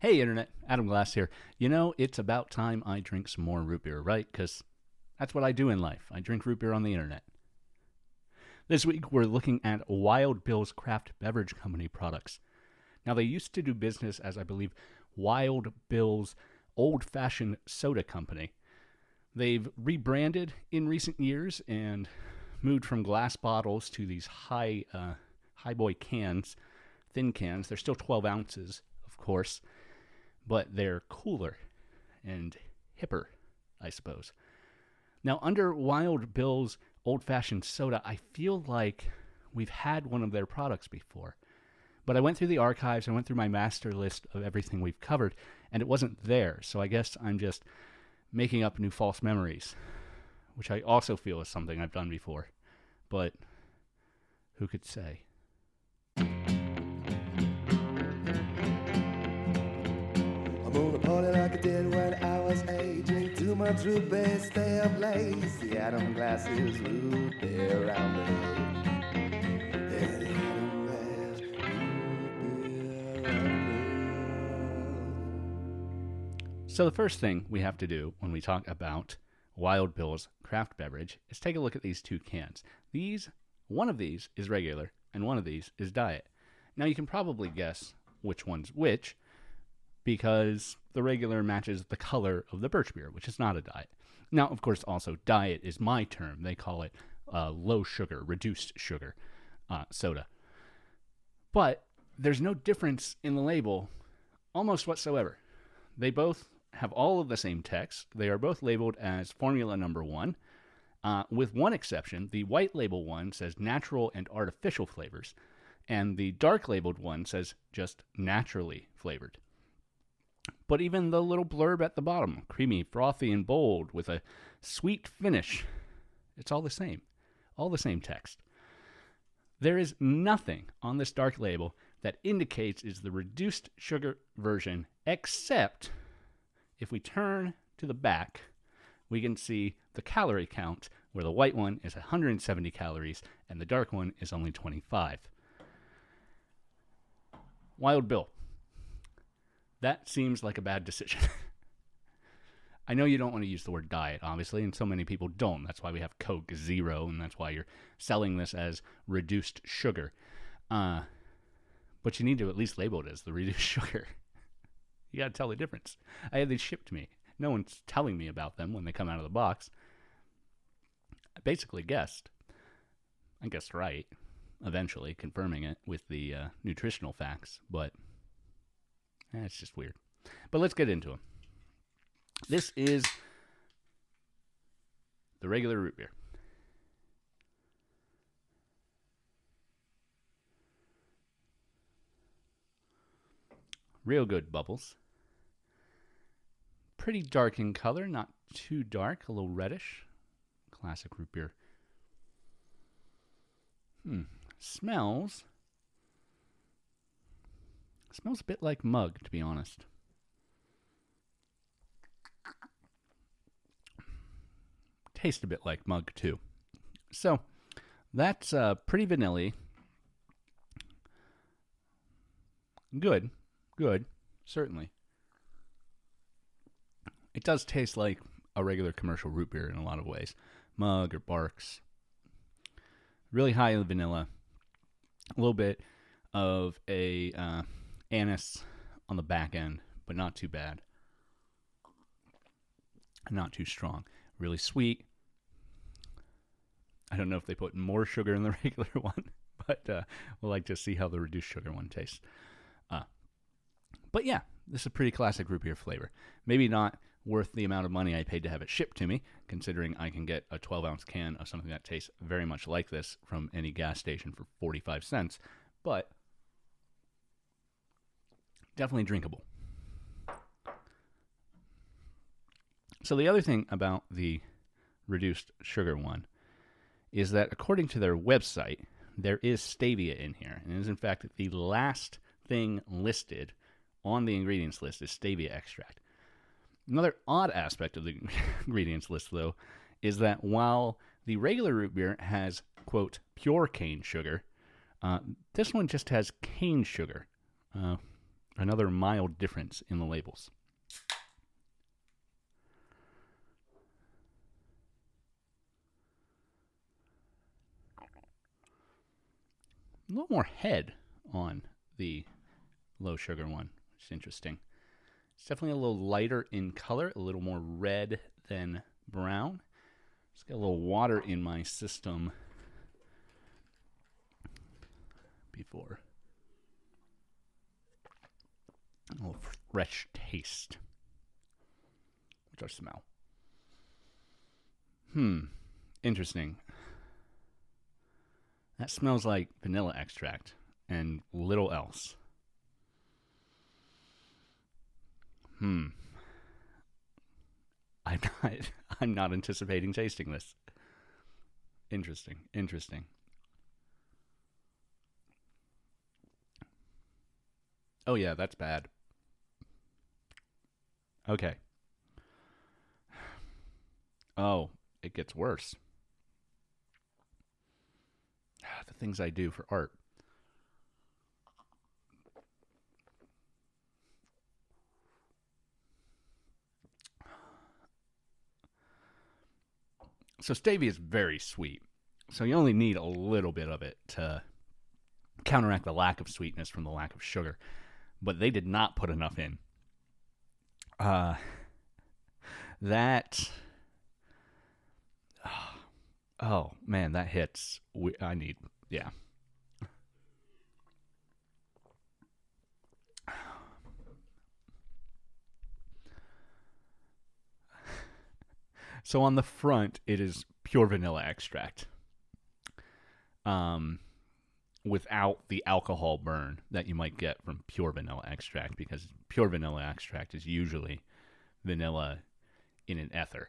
Hey, Internet. Adam Glass here. You know, it's about time I drink some more root beer, right? Because that's what I do in life. I drink root beer on the Internet. This week, we're looking at Wild Bill's Craft Beverage Company products. Now, they used to do business as, I believe, Wild Bill's Old Fashioned Soda Company. They've rebranded in recent years and moved from glass bottles to these high boy cans, thin cans. They're still 12 ounces, of course, but they're cooler and hipper, I suppose. Now, under Wild Bill's Old Fashioned Soda, I feel like we've had one of their products before. But I went through the archives, I went through my master list of everything we've covered, and it wasn't there. So I guess I'm just making up new false memories, which I also feel is something I've done before. But who could say? I'm gonna party like I did when I was aging. Too much root beer, stay up late. The Adam Glasses root beer around me. Yeah, the Adam Glass root beer around me. So the first thing we have to do when we talk about Wild Bill's craft beverage is take a look at these two cans. One of these is regular and one of these is diet. Now you can probably guess which one's which, because the regular matches the color of the Birch Beer, which is not a diet. Now, of course, also diet is my term. They call it low sugar, reduced sugar soda. But there's no difference in the label almost whatsoever. They both have all of the same text. They are both labeled as Formula Number 1, with one exception. The white label one says natural and artificial flavors, and the dark labeled one says just naturally flavored. But even the little blurb at the bottom, creamy, frothy, and bold with a sweet finish, it's all the same text. There is nothing on this dark label that indicates it's the reduced sugar version, except if we turn to the back, we can see the calorie count, where the white one is 170 calories and the dark one is only 25. Wild Bill. That seems like a bad decision. I know you don't want to use the word diet, obviously, and so many people don't. That's why we have Coke Zero, and that's why you're selling this as reduced sugar. But you need to at least label it as the reduced sugar. You got to tell the difference. I had these shipped to me. No one's telling me about them when they come out of the box. I basically guessed. I guessed right, eventually, confirming it with the nutritional facts, but it's just weird. But let's get into them. This is the regular root beer. Real good bubbles. Pretty dark in color, not too dark, a little reddish. Classic root beer. Smells a bit like mug, to be honest. Tastes a bit like mug, too. So, that's pretty vanilla-y. Good, certainly. It does taste like a regular commercial root beer in a lot of ways. Mug or Barks. Really high in the vanilla. A little bit of a anise on the back end, but not too bad. Not too strong. Really sweet. I don't know if they put more sugar in the regular one, but we'll like to see how the reduced sugar one tastes. But yeah, this is a pretty classic root beer flavor. Maybe not worth the amount of money I paid to have it shipped to me, considering I can get a 12-ounce can of something that tastes very much like this from any gas station for 45 cents, but definitely drinkable. So the other thing about the reduced sugar one is that according to their website, there is stevia in here, and it is in fact the last thing listed on the ingredients list is stevia extract. Another odd aspect of the ingredients list, though, is that while the regular root beer has, quote, pure cane sugar, this one just has cane sugar. Another mild difference in the labels. A little more head on the low sugar one, which is interesting. It's definitely a little lighter in color, a little more red than brown. Just got a little water in my system before. A little fresh taste. Which I smell. Interesting. That smells like vanilla extract and little else. I'm not anticipating tasting this. Interesting. Oh yeah, that's bad. Okay. Oh, it gets worse. The things I do for art. So stevia is very sweet. So you only need a little bit of it to counteract the lack of sweetness from the lack of sugar. But they did not put enough in. That... Oh, man, that hits. Yeah. So on the front, it is pure vanilla extract. Without the alcohol burn that you might get from pure vanilla extract, because pure vanilla extract is usually vanilla in an ether.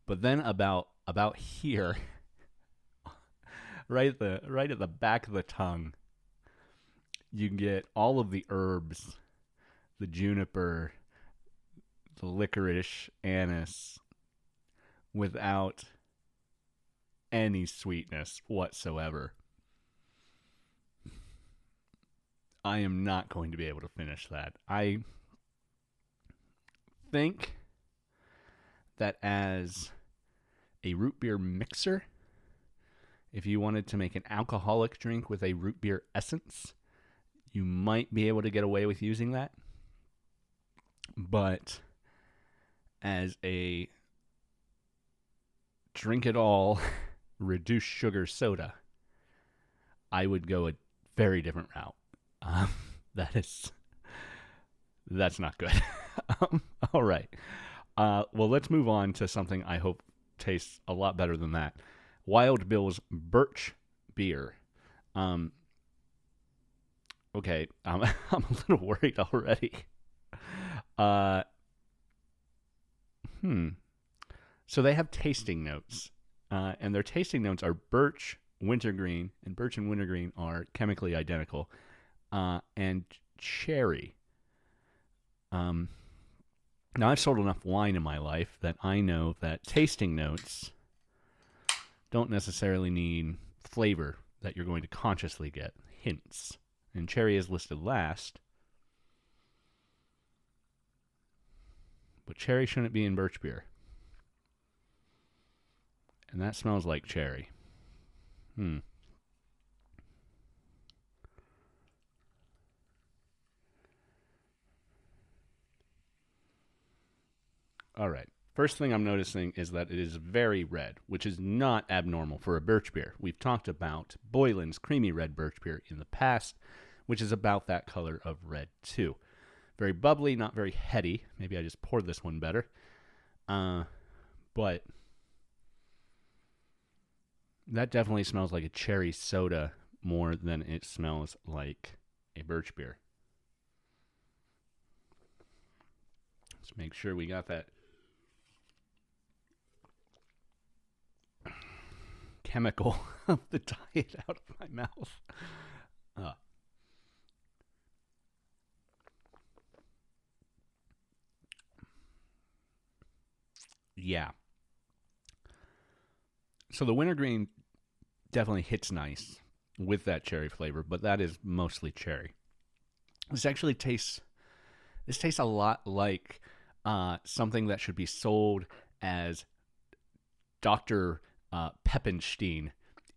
But then about here, right at the back of the tongue, you get all of the herbs, the juniper, the licorice, anise, without any sweetness whatsoever. I am not going to be able to finish that. I think that as a root beer mixer, if you wanted to make an alcoholic drink with a root beer essence, you might be able to get away with using that. But as a drink it all, reduced sugar soda, I would go a very different route. That's not good. All right. Well, let's move on to something I hope tastes a lot better than that. Wild Bill's Birch Beer. Okay, I'm a little worried already. So they have tasting notes, and their tasting notes are birch, wintergreen, and birch and wintergreen are chemically identical, and cherry. Now, I've sold enough wine in my life that I know that tasting notes don't necessarily need flavor that you're going to consciously get, hints. And cherry is listed last. But cherry shouldn't be in birch beer. And that smells like cherry. All right. First thing I'm noticing is that it is very red, which is not abnormal for a birch beer. We've talked about Boylan's creamy red birch beer in the past, which is about that color of red too. Very bubbly, not very heady. Maybe I just poured this one better. But that definitely smells like a cherry soda more than it smells like a birch beer. Let's make sure we got that chemical of the diet out of my mouth. Yeah. So the wintergreen definitely hits nice. with that cherry flavor, but that is mostly cherry. This actually tastes a lot like something that should be sold as Dr. Peppenstein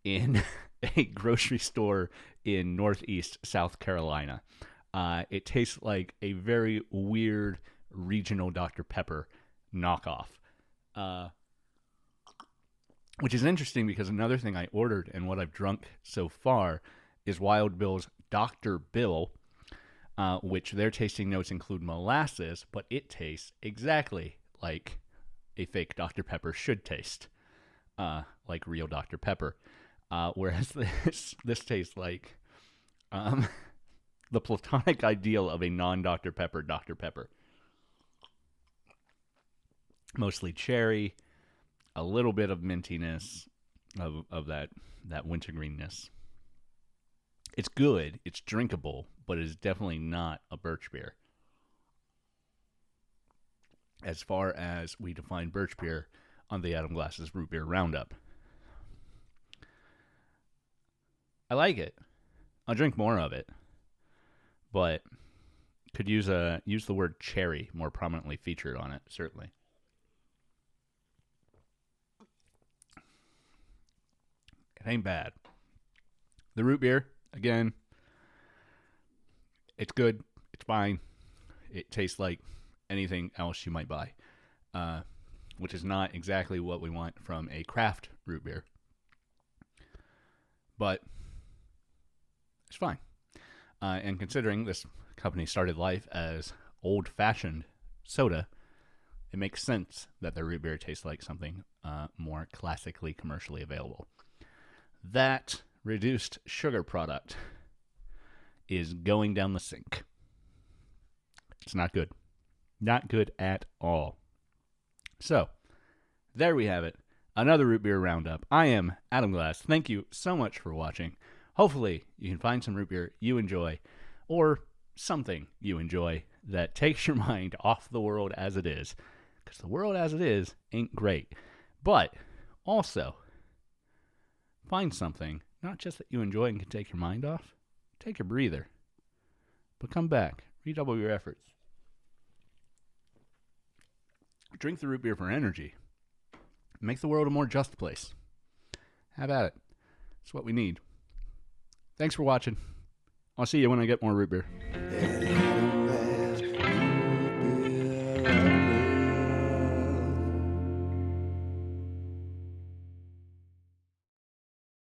in a grocery store in Northeast South Carolina. It tastes like a very weird regional Dr. Pepper knockoff. Which is interesting because another thing I ordered and what I've drunk so far is Wild Bill's Dr. Bill, which their tasting notes include molasses, but it tastes exactly like a fake Dr. Pepper should taste, like real Dr. Pepper. Whereas this tastes like the platonic ideal of a non-Dr. Pepper Dr. Pepper. Mostly cherry, a little bit of mintiness of that wintergreenness. It's good, it's drinkable, but it is definitely not a Birch Beer. As far as we define Birch Beer on the Adam Glass's Root Beer Roundup. I like it. I'll drink more of it. But could use the word cherry more prominently featured on it, certainly. It ain't bad. The root beer, again, it's good. It's fine. It tastes like anything else you might buy, which is not exactly what we want from a craft root beer. But it's fine. And considering this company started life as old-fashioned soda, it makes sense that their root beer tastes like something more classically commercially available. That reduced sugar product is going down the sink. It's not good. Not good at all. So, there we have it. Another root beer roundup. I am Adam Glass. Thank you so much for watching. Hopefully, you can find some root beer you enjoy, or something you enjoy that takes your mind off the world as it is. Because the world as it is ain't great. But, also, find something, not just that you enjoy and can take your mind off. Take a breather. But come back. Redouble your efforts. Drink the root beer for energy. Make the world a more just place. Have at it. It's what we need. Thanks for watching. I'll see you when I get more root beer.